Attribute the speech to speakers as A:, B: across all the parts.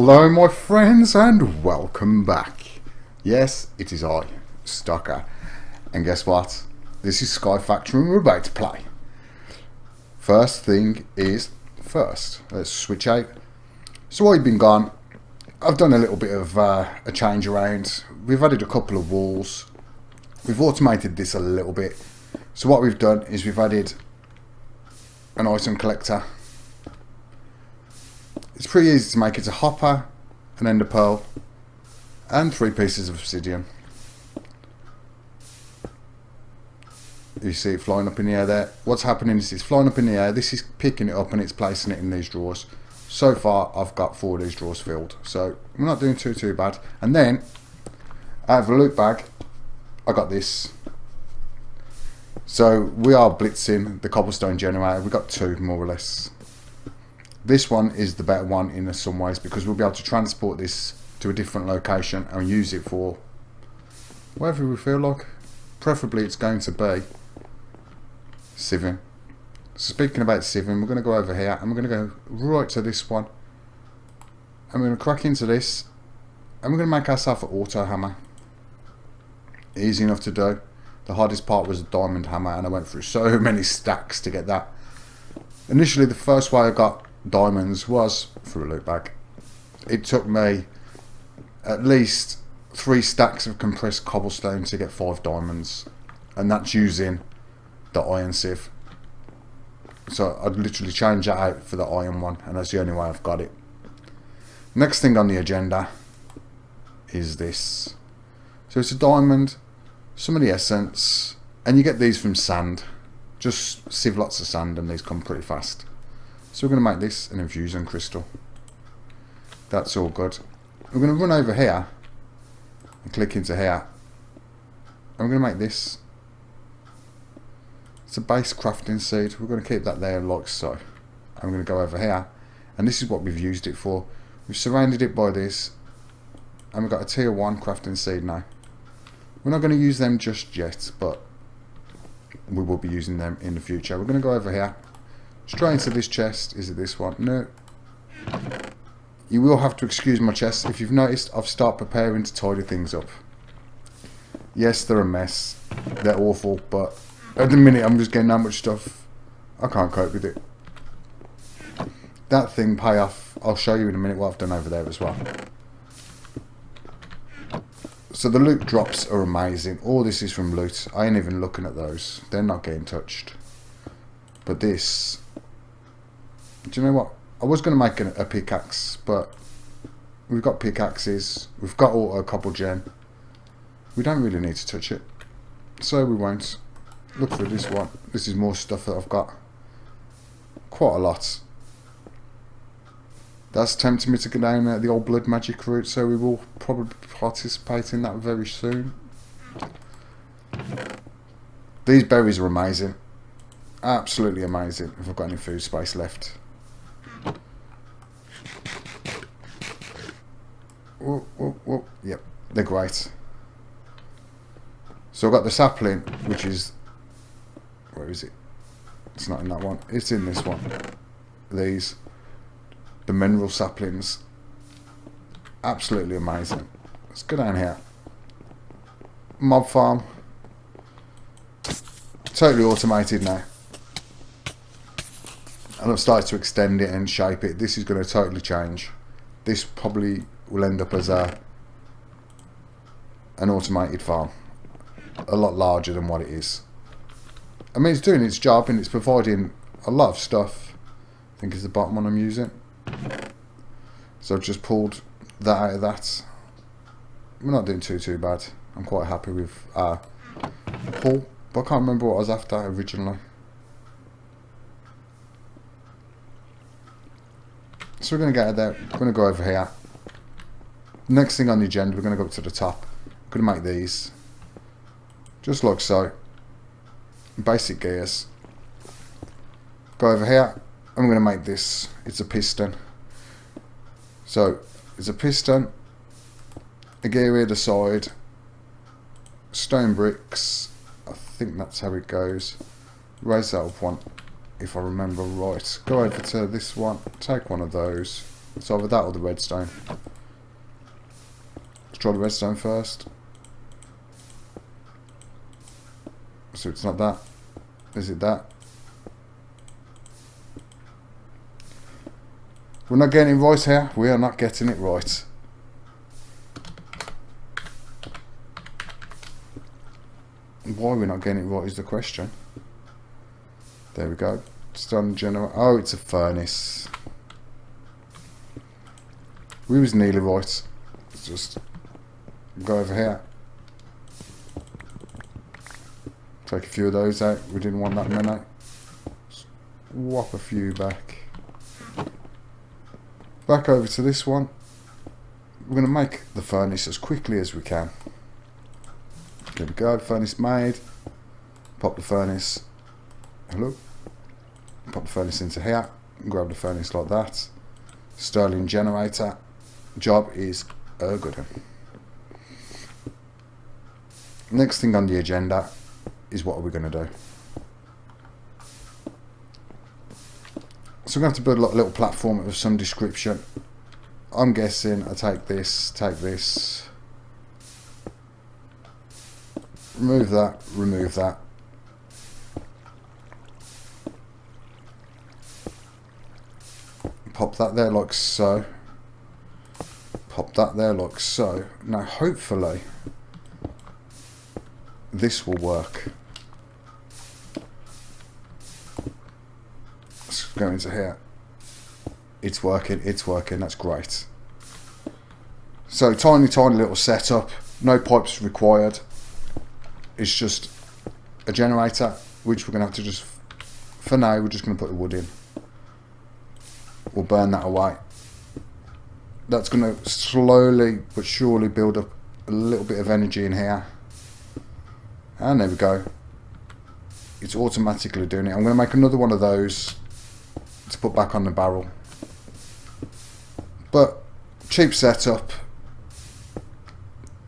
A: Hello my friends and welcome back. Yes, it is I, Stocker. And guess what? This is Skyfactory and we're about to play. First thing is first. Let's switch out. So while you've been gone, I've done a little bit of a change around. We've added a couple of walls. We've automated this a little bit. So what we've done is we've added an item collector. It's pretty easy to make. It's a hopper, an ender pearl, and 3 pieces of obsidian. You see it flying up in the air there. What's happening is it's flying up in the air. This is picking it up and it's placing it in these drawers. So far, I've got 4 of these drawers filled. So I'm not doing too bad. And then, out of a loot bag, I got this. So we are blitzing the cobblestone generator. We've got 2 more or less. This one is the better one in some ways because we'll be able to transport this to a different location and use it for whatever we feel like. Preferably it's going to be sieving. So speaking about sieving, we're going to go over here and we're going to go right to this one. And we're going to crack into this and we're going to make ourselves an auto hammer. Easy enough to do. The hardest part was a diamond hammer and I went through so many stacks to get that. Initially the first way I got diamonds was through a loot bag. It took me at least 3 stacks of compressed cobblestone to get 5 diamonds, and that's using the iron sieve. So I'd literally change that out for the iron one, and that's the only way I've got it. Next thing on the agenda is this. So it's a diamond, some of the essence, and you get these from sand. Just sieve lots of sand and these come pretty fast. So we're going to make this an infusion crystal. That's all good. We're going to run over here and click into here. And we're going to make this. It's a base crafting seed. We're going to keep that there like so. I'm going to go over here. And this is what we've used it for. We've surrounded it by this. And we've got a tier 1 crafting seed now. We're not going to use them just yet, but we will be using them in the future. We're going to go over here. Straight into this chest. Is it this one? No. You will have to excuse my chest. If you've noticed, I've started preparing to tidy things up. Yes, they're a mess. They're awful, but at the minute I'm just getting that much stuff. I can't cope with it. That thing pay off. I'll show you in a minute what I've done over there as well. So the loot drops are amazing. All this is from loot. I ain't even looking at those. They're not getting touched. But this... Do you know what? I was going to make a pickaxe, but we've got pickaxes. We've got auto cobble gen. We don't really need to touch it. So we won't. Look for this one. This is more stuff that I've got. Quite a lot. That's tempting me to go down the old blood magic route, so we will probably participate in that very soon. These berries are amazing. Absolutely amazing. If I've got any food space left. Whoa. Yep, they're great. So I've got the sapling, which is... Where is it? It's not in that one. It's in this one. These. The mineral saplings. Absolutely amazing. Let's go down here. Mob farm. Totally automated now. And I've started to extend it and shape it. This is going to totally change. This probably will end up as an automated farm. A lot larger than what it is. I mean, it's doing its job and it's providing a lot of stuff. I think it's the bottom one I'm using. So I've just pulled that out of that. We're not doing too bad. I'm quite happy with our pull. But I can't remember what I was after originally. So we're going to get out there. We're going to go over here. Next thing on the agenda, we're going to go up to the top. We're going to make these. Just like so. Basic gears. Go over here. And we're going to make this. It's a piston. So, it's a piston. A gear either side. Stone bricks. I think that's how it goes. Raise that up one. If I remember right. Go over to this one. Take one of those. It's either that or the redstone. Let's try the redstone first. So it's not that. Is it that? We're not getting it right here. We are not getting it right. Why we're not getting it right is the question. There we go. Stun generator. Oh, it's a furnace. We was nearly right. Let's just go over here. Take a few of those out. We didn't want that many. Swap a few back. Back over to this one. We're going to make the furnace as quickly as we can. There we go. Furnace made. Pop the furnace. Hello. Pop the furnace into here. Grab the furnace like that. Sterling generator. Job is a good one. Next thing on the agenda is what are we going to do. So we're going to have to build a little platform of some description. I'm guessing I take this, remove that. Pop that there like so. Pop that there like so. Now hopefully this will work. Let's go into here. It's working, that's great. So tiny little setup, no pipes required. It's just a generator, which we're going to have to just, for now, we're just going to put the wood in. We'll burn that away. That's going to slowly but surely build up a little bit of energy in here. And there we go. It's automatically doing it. I'm going to make another one of those to put back on the barrel. But cheap setup.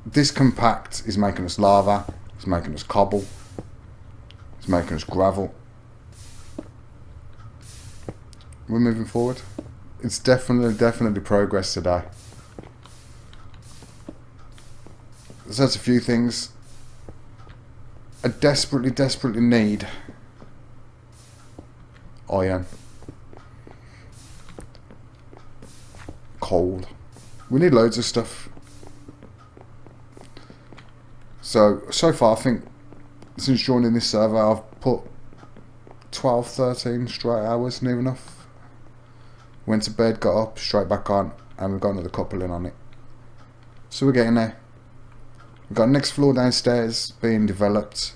A: This compact is making us lava. It's making us cobble. It's making us gravel. We're moving forward. It's definitely progress today. So that's a few things. I desperately need iron. Coal. We need loads of stuff. So far I think since joining this server I've put 12, 13 straight hours near enough. Went to bed, got up, straight back on, and we've got another couple in on it. So we're getting there. We've got next floor downstairs being developed.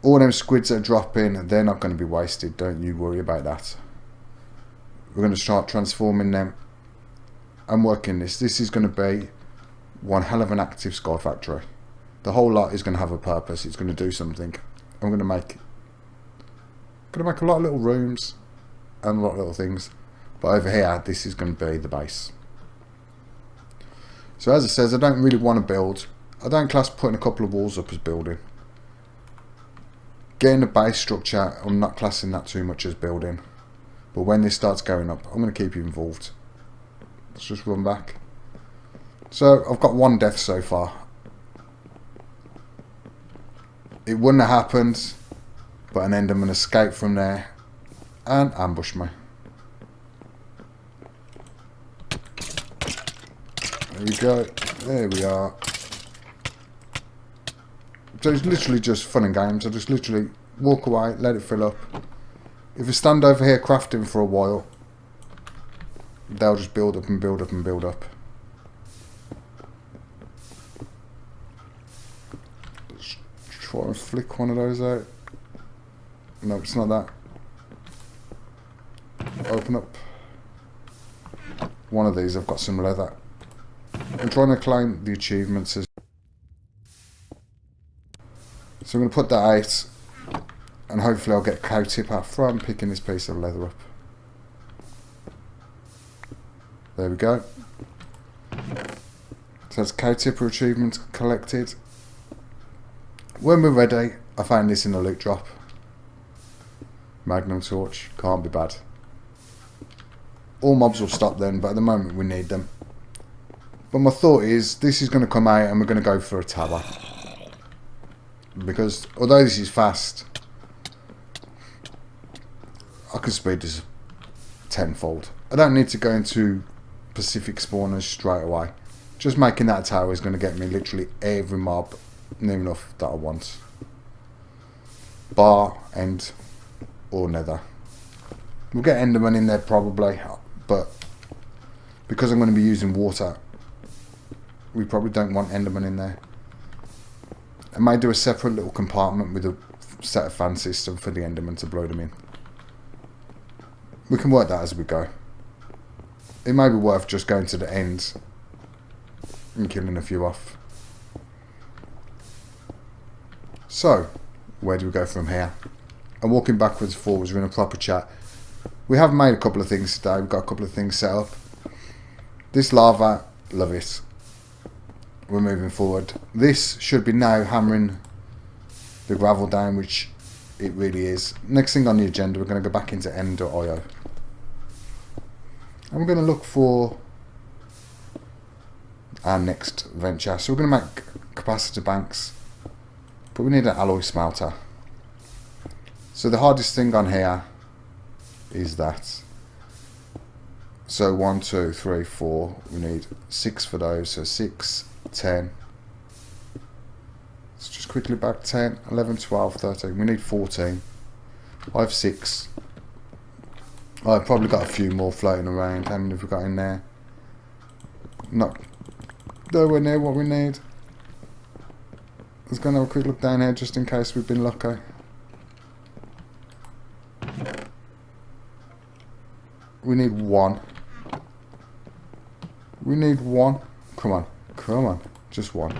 A: All them squids that are dropping, they're not going to be wasted, don't you worry about that. We're going to start transforming them and working this. This is going to be one hell of an active Skyfactory. The whole lot is going to have a purpose. It's going to do something. I'm going to make a lot of little rooms and a lot of little things. But over here, this is going to be the base. So as it says, I don't really want to build. I don't class putting a couple of walls up as building. Getting a base structure, I'm not classing that too much as building. But when this starts going up, I'm going to keep you involved. Let's just run back. So I've got one death so far. It wouldn't have happened, but an Enderman escaped from there and ambushed me. There we go. There we are. So it's literally just fun and games. I just literally walk away, let it fill up. If I stand over here crafting for a while, they'll just build up and build up and build up. Let's try and flick one of those out. No, it's not that. Open up. One of these, I've got some leather. I'm trying to claim the achievements. So I'm going to put that out, and hopefully I'll get cow tipper from picking this piece of leather up. There we go. So that's cow tipper achievement collected. When we're ready, I found this in a loot drop. Magnum torch, can't be bad. All mobs will stop then, but at the moment we need them. But my thought is, this is going to come out and we're going to go for a tower. Because although this is fast, I can speed this tenfold. I don't need to go into Pacific spawners straight away. Just making that tower is going to get me literally every mob near enough that I want. Bar, end, or nether. We'll get enderman in there probably, but because I'm going to be using water, we probably don't want enderman in there. I might do a separate little compartment with a set of fan system for the enderman to blow them in. We can work that as we go. It may be worth just going to the end and killing a few off. So, where do we go from here? I'm walking backwards and forwards, we're in a proper chat. We have made a couple of things today, we've got a couple of things set up. This lava, love it. We're moving forward. This should be now hammering the gravel down, which it really is. Next thing on the agenda, we're going to go back into end.io. And we're going to look for our next venture. So we're going to make capacitor banks, but we need an alloy smelter. So the hardest thing on here is that. So 1, 2, 3, 4. We need 6 for those. So 6, 10. Let's just quickly back 10, 11, 12, 13. We need 14. I have 6. I've probably got a few more floating around. How many have we got in there? Not nowhere near what we need. Let's go and have a quick look down here just in case we've been lucky. We need 1. We need 1. Come on. Come on. Just 1.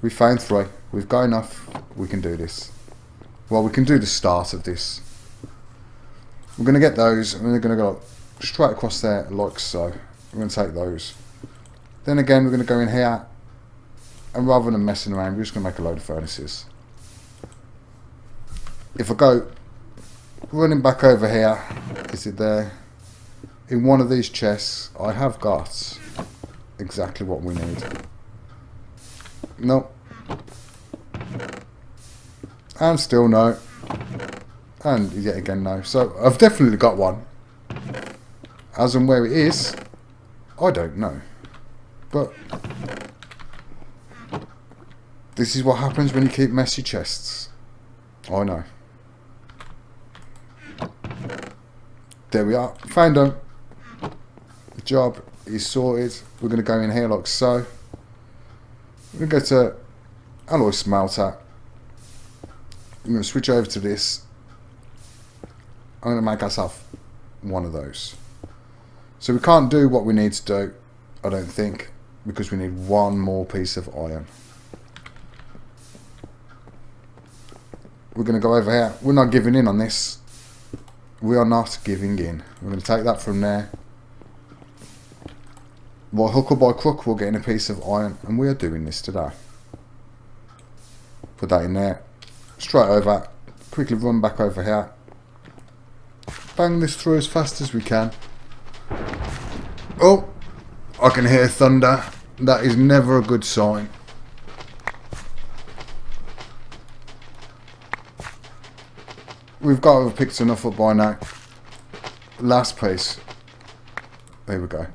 A: We found 3. We've got enough. We can do this. Well, we can do the start of this. We're going to get those and we're going to go straight across there like so. We're going to take those. Then again, we're going to go in here and rather than messing around, we're just going to make a load of furnaces. If I go running back over here, is it there? In one of these chests, I have got exactly what we need. Nope. And still no. And yet again no. So I've definitely got one. As and where it is, I don't know. But this is what happens when you keep messy chests. I know. There we are. Found them. The job is sorted. We're going to go in here like so. We're going to go to alloy smelter. I'm going to switch over to this. I'm going to make ourselves one of those. So we can't do what we need to do, I don't think, because we need one more piece of iron. We're going to go over here. We're not giving in on this. We are not giving in. We're going to take that from there. By hook or by crook, we're getting a piece of iron, and we are doing this today. Put that in there. Straight over. Quickly run back over here. Bang this through as fast as we can. Oh, I can hear thunder. That is never a good sign. We've got to have picked enough up by now. Last piece. There we go.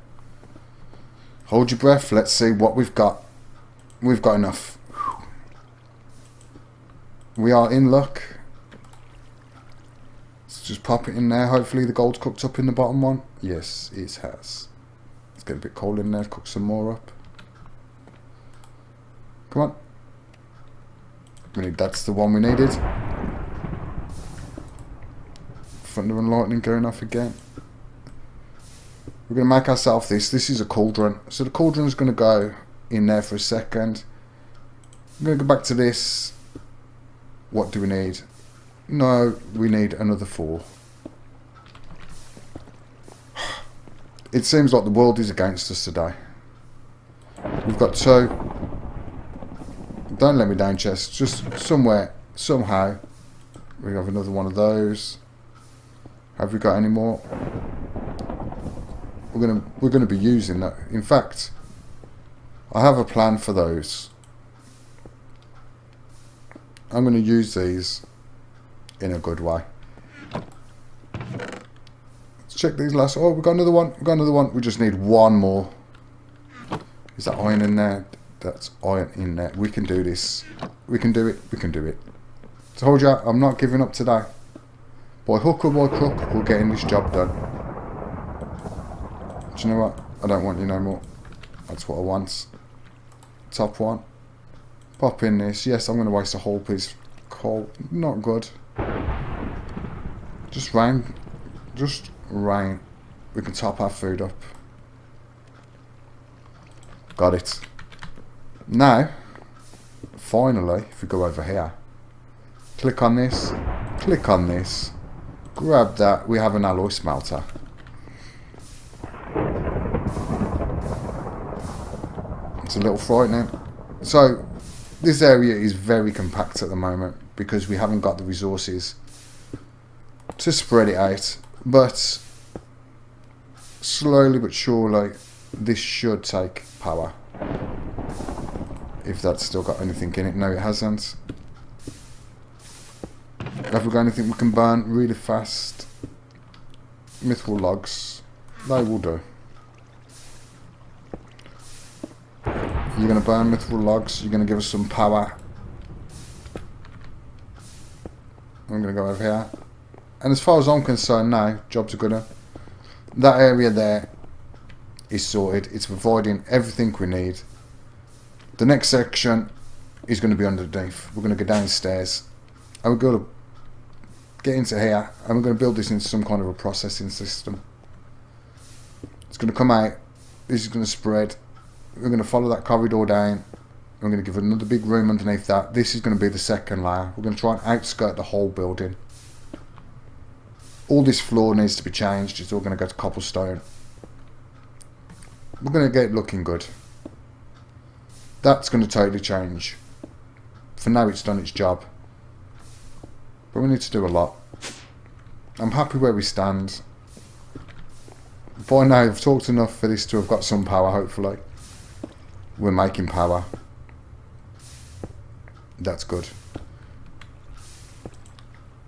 A: Hold your breath. Let's see what we've got. We've got enough. We are in luck. Let's just pop it in there. Hopefully the gold's cooked up in the bottom one. Yes, it has. Let's get a bit cold in there. Cook some more up. Come on. That's the one we needed. Thunder and lightning going off again. We're going to make ourselves this. This is a cauldron. So the cauldron is going to go in there for a second. I'm going to go back to this. What do we need? No, we need another 4. It seems like the world is against us today. We've got 2. Don't let me down, chest. Just somewhere, somehow, we have another one of those. Have we got any more? we're gonna be using that. In fact, I have a plan for those. I'm gonna use these in a good way. Let's check these last. Oh, we've got another one. We've got another one. We just need one more. Is that iron in there? That's iron in there. We can do this. We can do it. We can do it. Told you, I'm not giving up today. By hook or by crook, we're getting this job done. Do you know what? I don't want you no more. That's what I want. Top one. Pop in this. Yes, I'm going to waste a whole piece of coal. Not good. Just rain. Just rain. We can top our food up. Got it. Now, finally, if we go over here, click on this, grab that, we have an alloy smelter. It's a little frightening. So, this area is very compact at the moment because we haven't got the resources to spread it out, but slowly but surely this should take power. If that's still got anything in it. No, it hasn't. Have we got anything we can burn really fast? Mithril logs. They will do. You're going to burn mithril logs. You're going to give us some power. I'm going to go over here. And as far as I'm concerned now, jobs are good. That area there is sorted. It's providing everything we need. The next section is going to be underneath. We're going to go downstairs and we're going to get into here and we're going to build this into some kind of a processing system. It's going to come out. This is going to spread. We're going to follow that corridor down. We're going to give it another big room underneath that. This is going to be the second layer. We're going to try and outskirt the whole building. All this floor needs to be changed. It's all going to go to cobblestone. We're going to get it looking good. That's going to totally change. For now it's done its job. But we need to do a lot. I'm happy where we stand. By now I've talked enough for this to have got some power, hopefully. We're making power. That's good.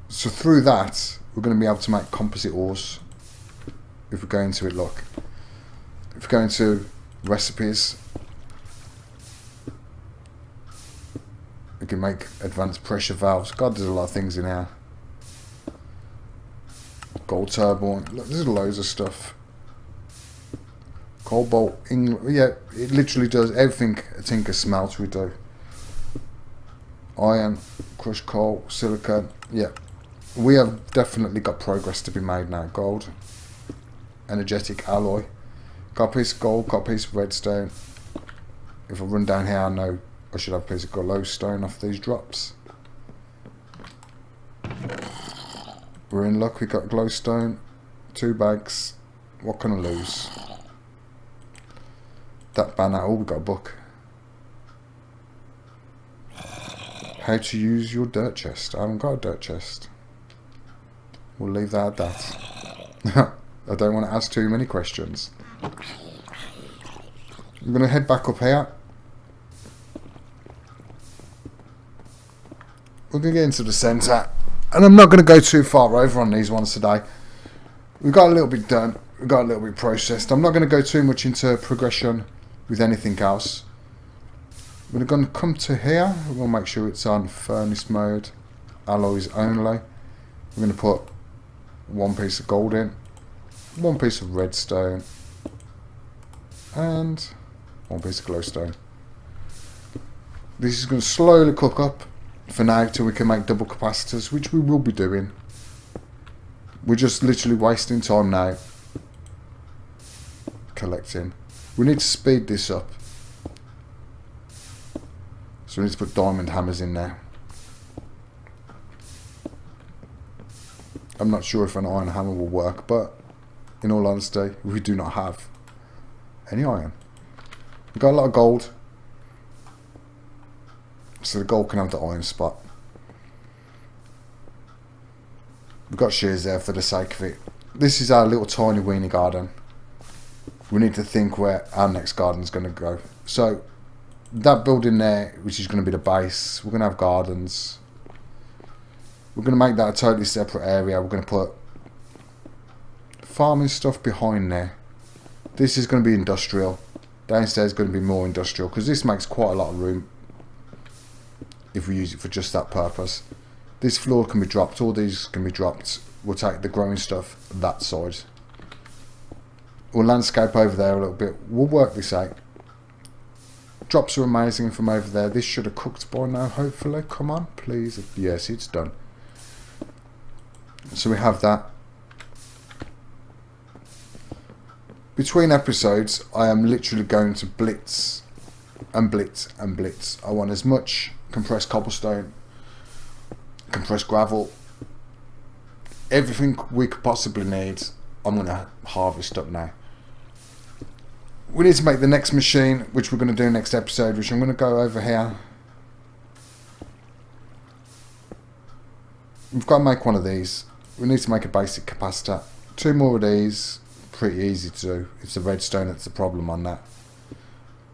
A: So through that, we're going to be able to make composite ores. If we go into it, look. If we go into recipes, we can make advanced pressure valves. God, there's a lot of things in here. Gold turbine. Look, there's loads of stuff. Cobalt. Yeah, it literally does everything a tinker smelter would do. Iron, crushed coal, silicon. Yeah, we have definitely got progress to be made now. Gold. Energetic alloy. Got a piece of gold, got a piece of redstone. If I run down here, I know I should have a piece of glowstone off these drops. We're in luck, we got glowstone. 2 bags. What can I lose? That banner. Oh, we got a book. How to use your dirt chest. I haven't got a dirt chest. We'll leave that at that. I don't want to ask too many questions. I'm going to head back up here. We're going to get into the centre. And I'm not going to go too far over on these ones today. We've got a little bit done. We've got a little bit processed. I'm not going to go too much into progression with anything else. We're going to come to here. We're going to make sure it's on furnace mode. Alloys only. We're going to put 1 piece of gold in. 1 piece of redstone. And 1 piece of glowstone. This is going to slowly cook up for now till we can make double capacitors, which we will be doing. We're just literally wasting time now collecting. We need to speed this up. So we need to put diamond hammers in there. I'm not sure if an iron hammer will work, but in all honesty, we do not have any iron. We've got a lot of gold, so the gold can have the iron spot. We've got shears there for the sake of it. This is our little tiny weenie garden. we need to think where our next garden is going to go. So that building there, which is going to be the base, we're going to have gardens. We're going to make that a totally separate area. We're going to put farming stuff behind there. This is going to be industrial. Downstairs is going to be more industrial, because this makes quite a lot of room if we use it for just that purpose. This floor can be dropped, all these can be dropped. We'll take the growing stuff that side. We'll landscape over there a little bit. We'll work this out. Drops are amazing from over there. This should have cooked by now, hopefully. Come on, please. Yes, it's done. So we have that. Between episodes, I am literally going to blitz and blitz and blitz. I want as much compressed cobblestone, compressed gravel, everything we could possibly need. I'm going to harvest up now. We need to make the next machine, which we're going to do next episode, which I'm going to go over here. We've got to make one of these. We need to make a basic capacitor. 2 more of these. Pretty easy to do. It's the redstone that's the problem on that.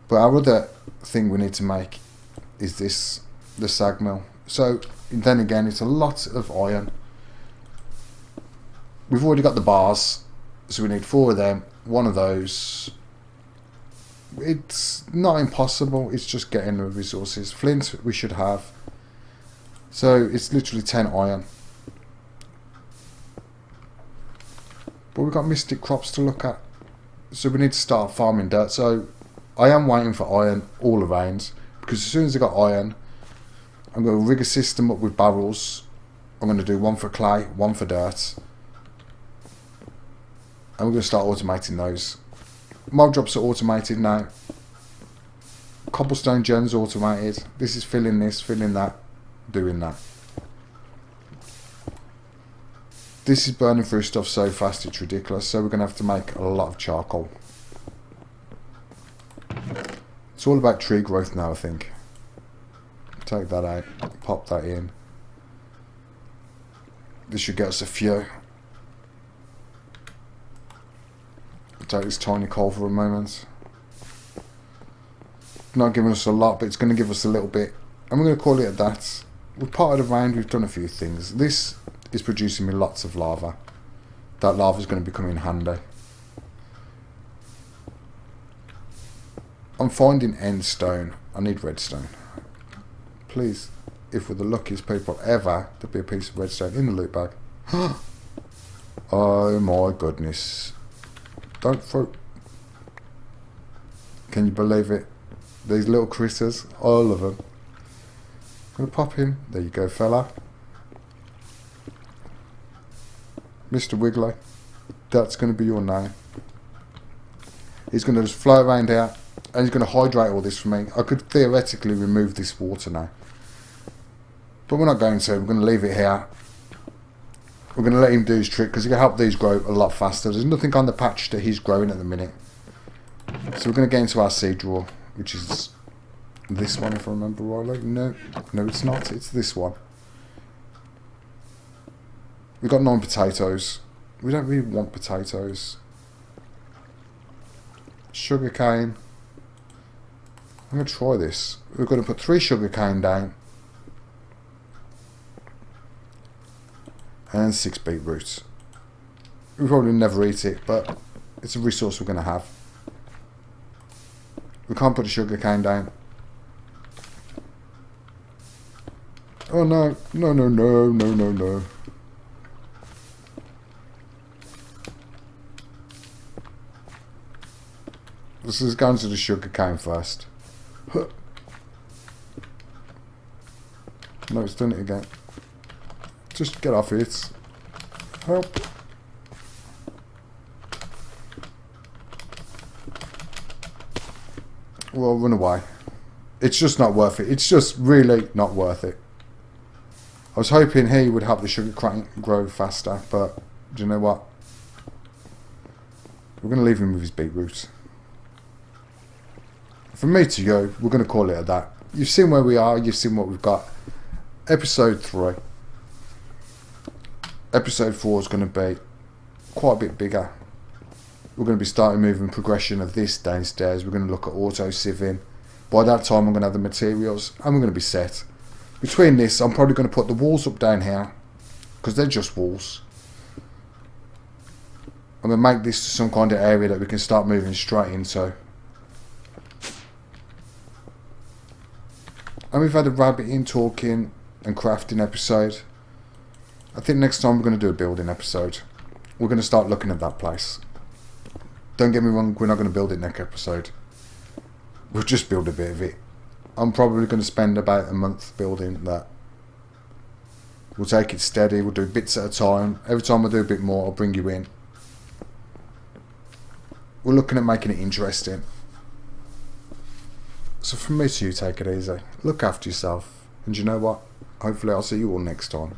A: But our other thing we need to make is this, the sag mill. So then again, it's a lot of iron. We've already got the bars, so we need 4 of them, 1 of those. It's not impossible, it's just getting the resources. Flint we should have. So it's literally 10 iron. But we've got mystic crops to look at. So we need to start farming dirt. So I am waiting for iron all around, because as soon as I got iron, I'm going to rig a system up with barrels. I'm going to do 1 for clay, 1 for dirt. And we're going to start automating those. Mob drops are automated now. Cobblestone gens automated. This is filling this, filling that, doing that. This is burning through stuff so fast it's ridiculous. So we're going to have to make a lot of charcoal. It's all about tree growth now, I think. Take that out, pop that in. This should get us a few. Take this tiny coal for a moment. Not giving us a lot, but it's going to give us a little bit. And we're going to call it at that. We've parted around, we've done a few things. This is producing me lots of lava. That lava is going to become in handy. I'm finding end stone. I need redstone. Please, if we're the luckiest people ever, there'll be a piece of redstone in the loot bag. Oh my goodness. Don't throw. Can you believe it? These little critters, all of them. I'm gonna pop him. There you go, fella. Mr. Wiggly. That's gonna be your name. He's gonna just float around here, and he's gonna hydrate all this for me. I could theoretically remove this water now, but we're not going to. We're gonna leave it here. We're going to let him do his trick, because he can help these grow a lot faster. There's nothing on the patch that he's growing at the minute. So we're going to get into our seed drawer, which is this one, if I remember rightly. No, it's not. It's this one. We've got 9 potatoes. We don't really want potatoes. Sugar cane. I'm going to try this. We're going to put 3 sugar cane down. And 6 beetroots. We'll probably never eat it, but it's a resource we're going to have. We can't put a sugar cane down. Oh no, no, no, no, no, no, no. This is going to the sugar cane first. No, it's done it again. Just get off it. Help. Well, run away. It's just not worth it. It's just really not worth it. I was hoping he would help the sugar cane grow faster, but do you know what? We're going to leave him with his beetroots. From me to you, we're going to call it at that. You've seen where we are. You've seen what we've got. Episode 3. Episode 4 is going to be quite a bit bigger. we're going to be starting moving progression of this downstairs. We're going to look at auto sieving. By that time I'm going to have the materials and we're going to be set. Between this, I'm probably going to put the walls up down here because they're just walls. I'm going to make this some kind of area that we can start moving straight into. And we've had a rabbiting, talking and crafting episode. I think next time we're going to do a building episode. We're going to start looking at that place. Don't get me wrong, we're not going to build it next episode. We'll just build a bit of it. I'm probably going to spend about a month building that. We'll take it steady, we'll do bits at a time. Every time I do a bit more, I'll bring you in. We're looking at making it interesting. So from me to you, take it easy. Look after yourself. And you know what? Hopefully I'll see you all next time.